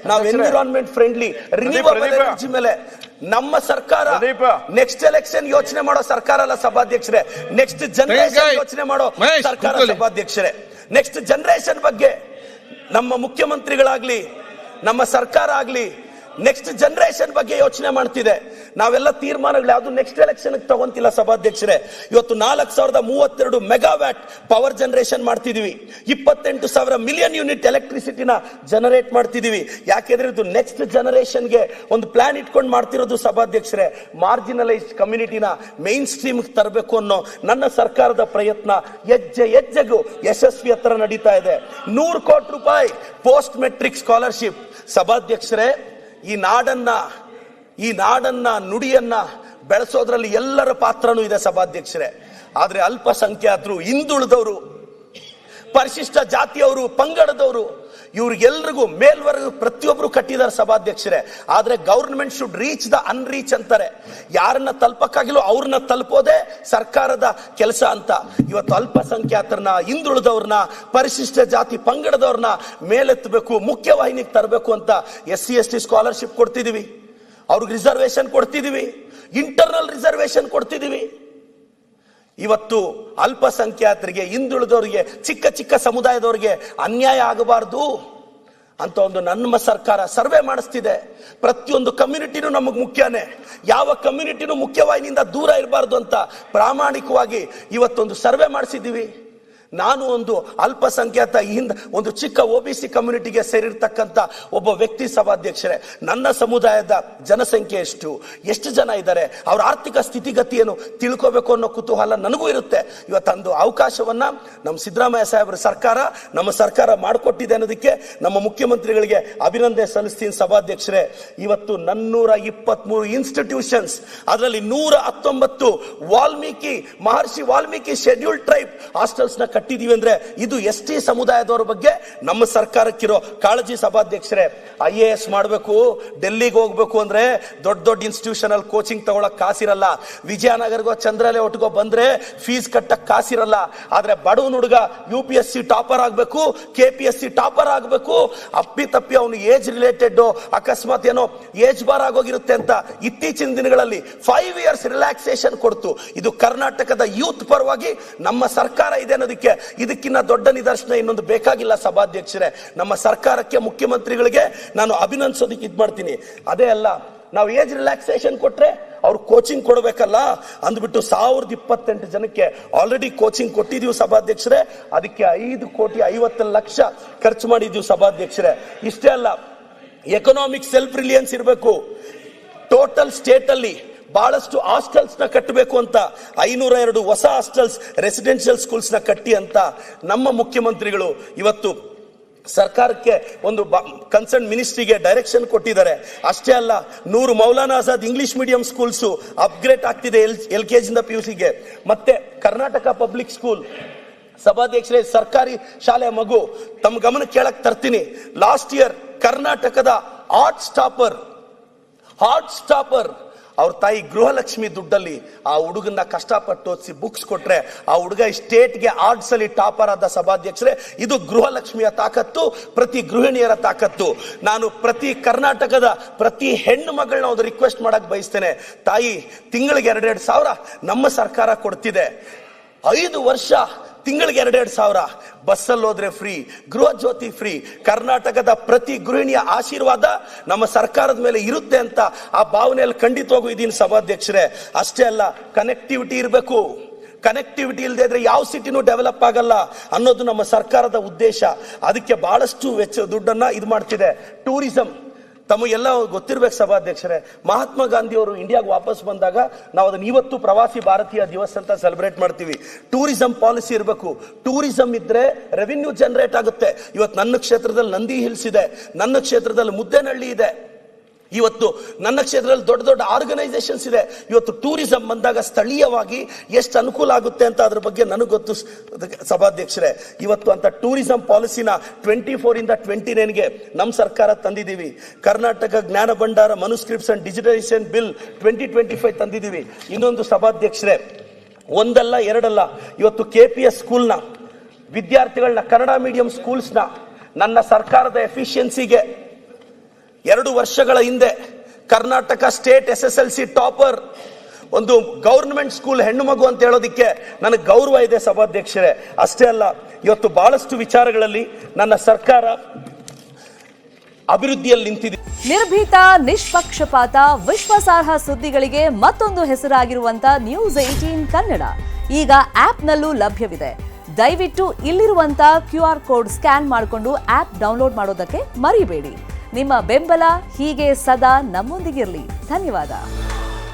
ನಾವು environment friendly renewable energy ಮೇಲೆ ನಮ್ಮ ಸರ್ಕಾರ ನೆಕ್ಸ್ಟ್ ಎಲೆಕ್ಷನ್ ಯೋಚನೆ ಮಾಡೋ ಸರ್ಕಾರ ಅಲ್ಲ ಸಭಾಧ್ಯಕ್ಷರೇ, ನೆಕ್ಸ್ಟ್ ಜನರೇಷನ್ ಯೋಚನೆ ಮಾಡೋ ಸರ್ಕಾರ ಸಭಾಧ್ಯಕ್ಷರೇ. ನೆಕ್ಸ್ಟ್ ಜನರೇಷನ್ ಬಗ್ಗೆ ನಮ್ಮ ಮುಖ್ಯಮಂತ್ರಿಗಳಾಗ್ಲಿ ನಮ್ಮ ಸರ್ಕಾರ ಆಗ್ಲಿ ನೆಕ್ಸ್ಟ್ ಜನರೇಷನ್ ಬಗ್ಗೆ ಯೋಚನೆ ಮಾಡ್ತಿದೆ. ನಾವೆಲ್ಲ ತೀರ್ಮಾನಗಳು ಯಾವುದು ನೆಕ್ಸ್ಟ್ ಎಲೆಕ್ಷನ್ ತಗೊಂತಿಲ್ಲ ಸಭಾಧ್ಯಕ್ಷರೇ. ಇವತ್ತು 4032 ಮೆಗಾವ್ಯಾಟ್ ಪವರ್ ಜನರೇಷನ್ ಮಾಡ್ತಿದೀವಿ, 28,000 ಮಿಲಿಯನ್ ಯೂನಿಟ್ ಎಲೆಕ್ಟ್ರಿಸಿಟಿನ ಜನರೇಟ್ ಮಾಡ್ತಿದೀವಿ. ಯಾಕೆಂದ್ರೆ ಇದು ನೆಕ್ಸ್ಟ್ ಜನರೇಷನ್ಗೆ ಒಂದು ಪ್ಲಾನ್ ಇಟ್ಕೊಂಡು ಮಾಡ್ತಿರೋದು ಸಭಾಧ್ಯಕ್ಷರೇ. ಮಾರ್ಜಿನಲೈಸ್ಡ್ ಕಮ್ಯುನಿಟಿನ ಮೈನ್ ಸ್ಟ್ರೀಮ್ ತರಬೇಕು ಅನ್ನೋ ನನ್ನ ಸರ್ಕಾರದ ಪ್ರಯತ್ನ ಹೆಜ್ಜೆ ಹೆಜ್ಜೆಗೂ ಯಶಸ್ವಿ ಹತ್ರ ನಡೀತಾ ಇದೆ. 100 ಕೋಟಿ ರೂಪಾಯಿ ಪೋಸ್ಟ್ ಮೆಟ್ರಿಕ್ ಸ್ಕಾಲರ್ಶಿಪ್. ಸಭಾಧ್ಯಕ್ಷರೇ, ಈ ನಾಡನ್ನ ನುಡಿಯನ್ನ ಬೆಳೆಸೋದ್ರಲ್ಲಿ ಎಲ್ಲರ ಪಾತ್ರನೂ ಇದೆ ಸಭಾಧ್ಯಕ್ಷರೇ. ಆದ್ರೆ ಅಲ್ಪಸಂಖ್ಯಾತರು, ಹಿಂದುಳಿದವರು, ಪರಿಶಿಷ್ಟ ಜಾತಿಯವರು, ಪಂಗಡದವರು ಇವ್ರಿಗೆಲ್ರಿಗೂ ಮೇಲ್ವರ್ಗ ಪ್ರತಿಯೊಬ್ರು ಕಟ್ಟಿದ್ದಾರೆ ಸಭಾಧ್ಯಕ್ಷರೇ. ಆದ್ರೆ ಗವರ್ನಮೆಂಟ್ ಶುಡ್ ರೀಚ್ ದ ಅನ್ರೀಚ್ ಅಂತಾರೆ. ಯಾರನ್ನ ತಲುಪಕ್ಕಾಗಿಲ್ಲ ಅವ್ರನ್ನ ತಲುಪೋದೇ ಸರ್ಕಾರದ ಕೆಲಸ ಅಂತ. ಇವತ್ತು ಅಲ್ಪಸಂಖ್ಯಾತರನ್ನ, ಹಿಂದುಳಿದವ್ರನ್ನ, ಪರಿಶಿಷ್ಟ ಜಾತಿ ಪಂಗಡದವ್ರನ್ನ ಮೇಲೆತ್ತಬೇಕು, ಮುಖ್ಯವಾಹಿನಿಗೆ ತರಬೇಕು ಅಂತ SC/ST ಸ್ಕಾಲರ್ಶಿಪ್ ಕೊಡ್ತಿದೀವಿ, ಅವ್ರಿಗೆ ರಿಸರ್ವೇಶನ್ ಕೊಡ್ತಿದೀವಿ, ಇಂಟರ್ನಲ್ ರಿಸರ್ವೇಶನ್ ಕೊಡ್ತಿದೀವಿ. ಇವತ್ತು ಅಲ್ಪಸಂಖ್ಯಾತರಿಗೆ, ಹಿಂದುಳಿದವರಿಗೆ, ಚಿಕ್ಕ ಚಿಕ್ಕ ಸಮುದಾಯದವರಿಗೆ ಅನ್ಯಾಯ ಆಗಬಾರದು ಅಂತ ಒಂದು ನಮ್ಮ ಸರ್ಕಾರ ಸರ್ವೆ ಮಾಡಿಸ್ತಿದೆ. ಪ್ರತಿಯೊಂದು ಕಮ್ಯುನಿಟಿನೂ ನಮಗೆ ಮುಖ್ಯನೇ, ಯಾವ ಕಮ್ಯುನಿಟಿನೂ ಮುಖ್ಯವಾಹಿನಿಯಿಂದ ದೂರ ಇರಬಾರ್ದು ಅಂತ ಪ್ರಾಮಾಣಿಕವಾಗಿ ಇವತ್ತೊಂದು ಸರ್ವೆ ಮಾಡಿಸಿದ್ದೀವಿ. ನಾನು ಒಂದು ಅಲ್ಪಸಂಖ್ಯಾತ ಒಂದು ಚಿಕ್ಕ OBC ಕಮ್ಯುನಿಟಿಗೆ ಸೇರಿರ್ತಕ್ಕಂಥ ಒಬ್ಬ ವ್ಯಕ್ತಿ ಸಭಾಧ್ಯಕ್ಷರೇ. ನನ್ನ ಸಮುದಾಯದ ಜನಸಂಖ್ಯೆ ಎಷ್ಟು ಜನ ಇದ್ದಾರೆ, ಅವರ ಆರ್ಥಿಕ ಸ್ಥಿತಿಗತಿಯನ್ನು ತಿಳ್ಕೋಬೇಕು ಅನ್ನೋ ಕುತೂಹಲ ನನಗೂ ಇರುತ್ತೆ. ಇವತ್ತೊಂದು ಅವಕಾಶವನ್ನ ನಮ್ಮ ಸಿದ್ದರಾಮಯ್ಯ ಸಾಹೇಬ್ರ ನಮ್ಮ ಸರ್ಕಾರ ಮಾಡಿಕೊಟ್ಟಿದೆ ಅನ್ನೋದಕ್ಕೆ ನಮ್ಮ ಮುಖ್ಯಮಂತ್ರಿಗಳಿಗೆ ಅಭಿನಂದನೆ ಸಲ್ಲಿಸ್ತೀನಿ ಸಭಾಧ್ಯಕ್ಷರೇ. ಇವತ್ತು 423 ಇನ್ಸ್ಟಿಟ್ಯೂಷನ್ಸ್, ಅದರಲ್ಲಿ 119 ಮಹರ್ಷಿ ವಾಲ್ಮೀಕಿ ಶೆಡ್ಯೂಲ್ಡ್ ಟ್ರೈಬ್ ಹಾಸ್ಟೆಲ್ಸ್ ನ ಕಟ್ಟಿದೀವಿ. ಅಂದ್ರೆ ಇದು ST ಸಮುದಾಯದವರ ಬಗ್ಗೆ ನಮ್ಮ ಸರ್ಕಾರಕ್ಕಿರೋ ಕಾಳಜಿ ಸಭಾಧ್ಯಕ್ಷರೇ. IAS ಮಾಡಬೇಕು, ಡೆಲ್ಲಿಗೆ ಹೋಗ್ಬೇಕು ಅಂದ್ರೆ ದೊಡ್ಡ ದೊಡ್ಡ ಇನ್ಸ್ಟಿಟ್ಯೂಷನ್ ಅಲ್ಲಿ ಕೋಚಿಂಗ್ ತಗೊಳಕ್ ಕಾಸಿರಲ್ಲ. ವಿಜಯನಗರ್ಗೋ ಚಂದ್ರಲೆ ಒಟ್ಟಿಗೋ ಬಂದ್ರೆ ಫೀಸ್ ಕಟ್ಟಕ್ ಕಾಸಿರಲ್ಲ. ಆದ್ರೆ ಬಡವನ ಹುಡುಗ UPSC ಟಾಪರ್ ಆಗ್ಬೇಕು, KPSC ಟಾಪರ್ ಆಗ್ಬೇಕು, ಅಪ್ಪಿ ಅವನು ಏಜ್ ರಿಲೇಟೆಡ್ ಅಕಸ್ಮಾತ್ ಏನೋ ಏಜ್ ಬಾರ್ ಆಗೋಗಿರುತ್ತೆ ಅಂತ ಇತ್ತೀಚಿನ ದಿನಗಳಲ್ಲಿ 5 years ರಿಲ್ಯಾಕ್ಸೇಷನ್ ಕೊಡ್ತು. ಇದು ಕರ್ನಾಟಕದ ಯೂತ್ ಪರವಾಗಿ ನಮ್ಮ ಸರ್ಕಾರ ಇದೆ ಅನ್ನೋದಕ್ಕೆ ಇದಕ್ಕಿಂತ ದೊಡ್ಡ ನಿದರ್ಶನ ಇನ್ನೊಂದು ಬೇಕಾಗಿಲ್ಲ ಸಭಾಧ್ಯಕ್ಷರೇ. ನಮ್ಮ ಸರ್ಕಾರಕ್ಕೆ, ಮುಖ್ಯಮಂತ್ರಿಗಳಿಗೆ ನಾನು ಅಭಿನಂದಿಸೋದಕ್ಕೆ ಮಾಡ್ತೀನಿ. ಅದೇ ಅಲ್ಲ, ನಾವು ಏಜ್ ರಿಲ್ಯಾಕ್ಸೇಷನ್ ಕೊಟ್ರೆ ಅವ್ರು ಕೋಚಿಂಗ್ ಕೊಡಬೇಕಲ್ಲ ಅಂದ್ಬಿಟ್ಟು 1028 ಜನಕ್ಕೆ ಆಲ್ರೆಡಿ ಕೋಚಿಂಗ್ ಕೊಟ್ಟಿದೀವಿ ಸಭಾಧ್ಯಕ್ಷರೇ. ಅದಕ್ಕೆ 5,50,00,000 ಖರ್ಚು ಮಾಡಿದೀವಿ ಸಭಾಧ್ಯಕ್ಷರೇ. ಇಷ್ಟೇ ಅಲ್ಲ, ಎಕನಾಮಿಕ್ ಸೆಲ್ಫ್ ರಿಲಿಯನ್ಸ್ ಇರಬೇಕು. ಟೋಟಲ್ ಸ್ಟೇಟ್ ಅಲ್ಲಿ ಬಹಳಷ್ಟು ಹಾಸ್ಟೆಲ್ಸ್ ನ ಕಟ್ಟಬೇಕು ಅಂತ 502 ಹೊಸ ಹಾಸ್ಟೆಲ್ಸ್, ರೆಸಿಡೆನ್ಷಿಯಲ್ ಸ್ಕೂಲ್ಸ್ ನ ಕಟ್ಟಿ ಅಂತ ನಮ್ಮ ಮುಖ್ಯಮಂತ್ರಿಗಳು ಇವತ್ತು ಸರ್ಕಾರಕ್ಕೆ ಒಂದು ಕನ್ಸರ್ನ್ ಮಿನಿಸ್ಟ್ರಿಗೆ ಡೈರೆಕ್ಷನ್ ಕೊಟ್ಟಿದ್ದಾರೆ. ಅಷ್ಟೇ ಅಲ್ಲ, 100 Maulana Azad English medium schools upgrade ಆಗ್ತಿದೆ LKG ಇಂದ PUCಗೆ. ಮತ್ತೆ ಕರ್ನಾಟಕ ಪಬ್ಲಿಕ್ ಸ್ಕೂಲ್ ಸಭಾಧ್ಯಕ್ಷರೇ, ಸರ್ಕಾರಿ ಶಾಲೆ ಮಗು ತಮ್ಮ ಗಮನ ಕೇಳಕ್ ತರ್ತೀನಿ. ಲಾಸ್ಟ್ ಇಯರ್ ಕರ್ನಾಟಕದ ಹಾರ್ಟ್ ಸ್ಟಾಪರ್ ಅವ್ರ ತಾಯಿ ಗೃಹಲಕ್ಷ್ಮಿ ದುಡ್ಡಲ್ಲಿ ಆ ಹುಡುಗನ್ನ ಕಷ್ಟಪಟ್ಟು ಓದಿಸಿ ಬುಕ್ಸ್ ಕೊಟ್ರೆ ಆ ಹುಡುಗ ಸ್ಟೇಟ್ಗೆ ಆರ್ಟ್ಸ್ ಅಲ್ಲಿ ಟಾಪರ್ ಆದ ಸಭಾಧ್ಯಕ್ಷರೇ. ಇದು ಗೃಹಲಕ್ಷ್ಮಿಯ ತಾಕತ್ತು, ಪ್ರತಿ ಗೃಹಿಣಿಯರ ತಾಕತ್ತು. ನಾನು ಪ್ರತಿ ಕರ್ನಾಟಕದ ಪ್ರತಿ ಹೆಣ್ಣು ಮಗಳನ್ನ ಒಂದು ರಿಕ್ವೆಸ್ಟ್ ಮಾಡಕ್ ಬಯಸ್ತೇನೆ. ತಾಯಿ, ತಿಂಗಳಿಗೆ 2,500 ನಮ್ಮ ಸರ್ಕಾರ ಕೊಡ್ತಿದೆ. 5 ವರ್ಷ ತಿಂಗಳಿಗೆ 2,500, ಬಸ್ಸಲ್ಲಿ ಹೋದ್ರೆ ಫ್ರೀ, ಗೃಹ ಜ್ಯೋತಿ ಫ್ರೀ. ಕರ್ನಾಟಕದ ಪ್ರತಿ ಗೃಹಿಣಿಯ ಆಶೀರ್ವಾದ ನಮ್ಮ ಸರ್ಕಾರದ ಮೇಲೆ ಇರುತ್ತೆ ಅಂತ ಆ ಭಾವನೆಯಲ್ಲಿ ಖಂಡಿತವಾಗೂ ಇದೀನಿ ಸಭಾಧ್ಯಕ್ಷರೇ. ಅಷ್ಟೇ ಅಲ್ಲ, ಕನೆಕ್ಟಿವಿಟಿ ಇರಬೇಕು. ಕನೆಕ್ಟಿವಿಟಿ ಇಲ್ಲದೆ ಇದ್ರೆ ಯಾವ ಸಿಟಿನೂ ಡೆವಲಪ್ ಆಗಲ್ಲ ಅನ್ನೋದು ನಮ್ಮ ಸರ್ಕಾರದ ಉದ್ದೇಶ. ಅದಕ್ಕೆ ಬಹಳಷ್ಟು ದುಡ್ಡನ್ನ ಇದು ಮಾಡ್ತಿದೆ. ಟೂರಿಸಂ ತಮಗೆಲ್ಲ ಗೊತ್ತಿರ್ಬೇಕು ಸಭಾಧ್ಯಕ್ಷರೇ. ಮಹಾತ್ಮ ಗಾಂಧಿ ಅವರು ಇಂಡಿಯಾಗೆ ವಾಪಸ್ ಬಂದಾಗ ನಾವು ಅದನ್ನ ಇವತ್ತು ಪ್ರವಾಸಿ ಭಾರತೀಯ ದಿವಸ ಅಂತ ಸೆಲೆಬ್ರೇಟ್ ಮಾಡ್ತೀವಿ. ಟೂರಿಸಂ ಪಾಲಿಸಿ ಇರಬೇಕು. ಟೂರಿಸಂ ಇದ್ರೆ ರೆವಿನ್ಯೂ ಜನರೇಟ್ ಆಗುತ್ತೆ. ಇವತ್ತು ನನ್ನ ಕ್ಷೇತ್ರದಲ್ಲಿ ನಂದಿ ಹಿಲ್ಸ್ ಇದೆ, ನನ್ನ ಕ್ಷೇತ್ರದಲ್ಲಿ ಮುದ್ದೇನಹಳ್ಳಿ ಇದೆ, ಇವತ್ತು ನನ್ನ ಕ್ಷೇತ್ರದಲ್ಲಿ ದೊಡ್ಡ ದೊಡ್ಡ ಆರ್ಗನೈಸೇಷನ್ಸ್ ಇದೆ. ಇವತ್ತು ಟೂರಿಸಂ ಬಂದಾಗ ಸ್ಥಳೀಯವಾಗಿ ಎಷ್ಟು ಅನುಕೂಲ ಆಗುತ್ತೆ ಅಂತ ಅದ್ರ ಬಗ್ಗೆ ನನಗೆ ಗೊತ್ತು ಸಭಾಧ್ಯಕ್ಷರೇ. ಇವತ್ತು ಅಂತ ಟೂರಿಸಂ ಪಾಲಿಸಿನ 24 ಇಂದ 29ಗೆ ನಮ್ಮ ಸರ್ಕಾರ ತಂದಿದ್ದೀವಿ. ಕರ್ನಾಟಕ ಜ್ಞಾನ ಭಂಡಾರ ಮನುಸ್ಕ್ರಿಪ್ಟ್ಸ್ ಅಂಡ್ ಡಿಜಿಟಲೈಸೇಷನ್ ಬಿಲ್ 2025 ತಂದಿದ್ದೀವಿ. ಇನ್ನೊಂದು ಸಭಾಧ್ಯಕ್ಷರೇ, ಒಂದಲ್ಲ ಎರಡಲ್ಲ, ಇವತ್ತು KPS ಸ್ಕೂಲ್ನ ವಿದ್ಯಾರ್ಥಿಗಳನ್ನ, ಕನ್ನಡ ಮೀಡಿಯಂ ಸ್ಕೂಲ್ಸ್ನ ನನ್ನ ಸರ್ಕಾರದ ಎಫಿಷಿಯನ್ಸಿಗೆ 2 ವರ್ಷಗಳ ಹಿಂದೆ ಕರ್ನಾಟಕ ಸ್ಟೇಟ್ SSLC ಟಾಪರ್, ಒಂದು ಗವರ್ನಮೆಂಟ್ ಸ್ಕೂಲ್ ಹೆಣ್ಣು ಮಗು ಅಂತ ಹೇಳೋದಿಕ್ಕೆ ನನಗೆ ಗೌರವ ಇದೆ ಸಭಾಧ್ಯಕ್ಷರೇ. ಅಷ್ಟೇ ಅಲ್ಲ, ಇವತ್ತು ಬಹಳಷ್ಟು ವಿಚಾರಗಳಲ್ಲಿ ನನ್ನ ಸರ್ಕಾರ ಅಭಿವೃದ್ಧಿಯಲ್ಲಿ ನಿಂತಿದೆ. ನಿರ್ಭೀತ, ನಿಷ್ಪಕ್ಷಪಾತ, ವಿಶ್ವಾಸಾರ್ಹ ಸುದ್ದಿಗಳಿಗೆ ಮತ್ತೊಂದು ಹೆಸರಾಗಿರುವಂತ ನ್ಯೂಸ್ 18 ಕನ್ನಡ ಈಗ ಆಪ್ನಲ್ಲೂ ಲಭ್ಯವಿದೆ. ದಯವಿಟ್ಟು ಇಲ್ಲಿರುವಂತ QR ಕೋಡ್ ಸ್ಕ್ಯಾನ್ ಮಾಡಿಕೊಂಡು ಆಪ್ ಡೌನ್ಲೋಡ್ ಮಾಡೋದಕ್ಕೆ ಮರಿಬೇಡಿ. ನಿಮ್ಮ ಬೆಂಬಲ ಹೀಗೆ ಸದಾ ನಮ್ಮೊಂದಿಗಿರಲಿ. ಧನ್ಯವಾದ.